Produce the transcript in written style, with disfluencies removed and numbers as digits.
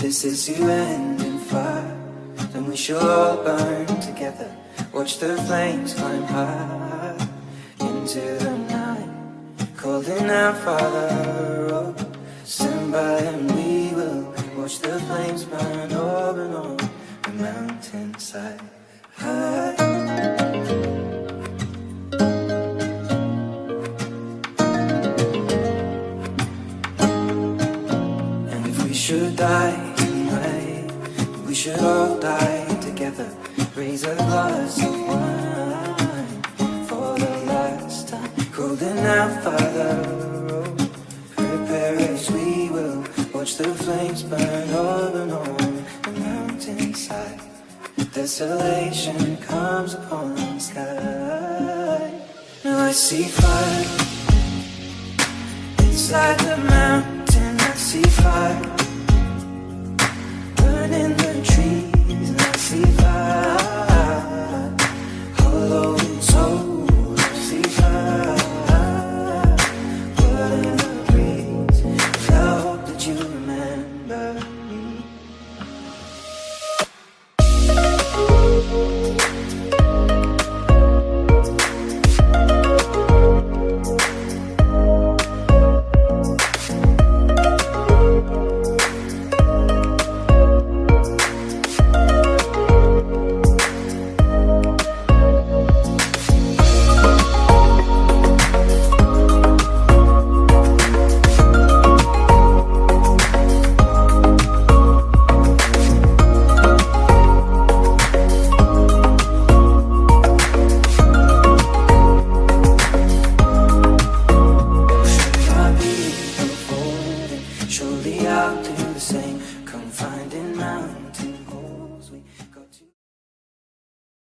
this is you and in fire, then we shall all burn together. Watch the flames climb high into the night, calling out, Father, oh, stand by and we will watch the flames burn over and on the mountainside. And if we should die tonight, we should all die together. Raise a glass of wine for the last time, calling out, Father, oh, prepare as we will watch the flames burn over and on the mountainside. Desolation comes upon the sky. Now I see fire inside the mountain. I see fire burning the trees, and I see fire hollow and soul. I see fire blood in the breeze. I hope that you remember me. Surely I'll do the same. Come finding mountain